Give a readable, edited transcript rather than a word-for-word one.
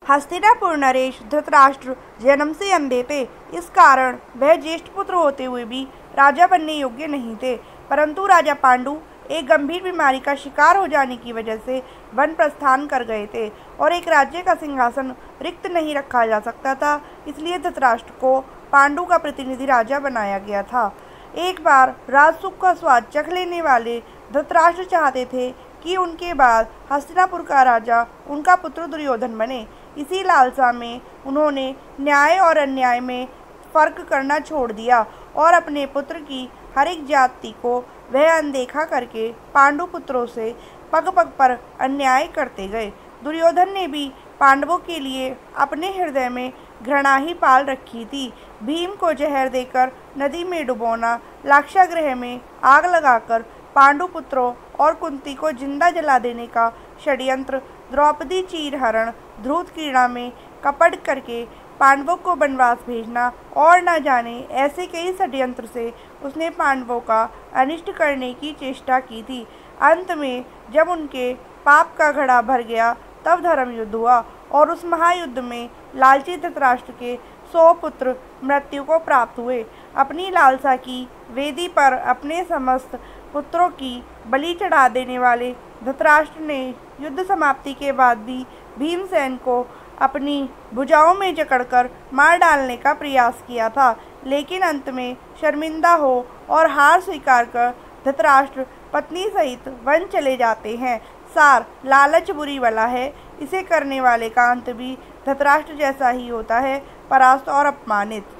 हस्तिनापुर नरेश धृतराष्ट्र जन्म से अंधे थे। इस कारण वह ज्येष्ठ पुत्र होते हुए भी राजा बनने योग्य नहीं थे। परंतु राजा पांडु एक गंभीर बीमारी का शिकार हो जाने की वजह से वन प्रस्थान कर गए थे और एक राज्य का सिंहासन रिक्त नहीं रखा जा सकता था। इसलिए धृतराष्ट्र को पांडु का प्रतिनिधि राजा बनाया गया था। एक बार राजसुख का स्वाद चख लेने वाले धृतराष्ट्र चाहते थे कि उनके बाद हस्तिनापुर का राजा उनका पुत्र दुर्योधन बने। इसी लालसा में उन्होंने न्याय और अन्याय में फर्क करना छोड़ दिया और अपने पुत्र की हर एक जाति को वह अनदेखा करके पांडु पुत्रों से पग पग पर अन्याय करते गए। दुर्योधन ने भी पांडवों के लिए अपने हृदय में घृणा ही पाल रखी थी। भीम को जहर देकर नदी में डुबोना, लाक्षागृह में आग लगाकर पांडु पुत्रों और कुंती को जिंदा जला देने का षड्यंत्र, द्रौपदी चीरहरण, ध्रुव क्रीड़ा में कपट करके पांडवों को वनवास भेजना और न जाने ऐसे कई षड्यंत्र से उसने पांडवों का अनिष्ट करने की चेष्टा की थी। अंत में जब उनके पाप का घड़ा भर गया तब धर्म युद्ध हुआ और उस महायुद्ध में लालची धृतराष्ट्र के 100 पुत्र मृत्यु को प्राप्त हुए। अपनी लालसा की वेदी पर अपने समस्त पुत्रों की बलि चढ़ा देने वाले धृतराष्ट्र ने युद्ध समाप्ति के बाद भी भीमसेन को अपनी भुजाओं में जकड़कर मार डालने का प्रयास किया था, लेकिन अंत में शर्मिंदा हो और हार स्वीकार कर धृतराष्ट्र पत्नी सहित वन चले जाते हैं। सार, लालच बुरी बला है, इसे करने वाले का अंत भी धृतराष्ट्र जैसा ही होता है, परास्त और अपमानित।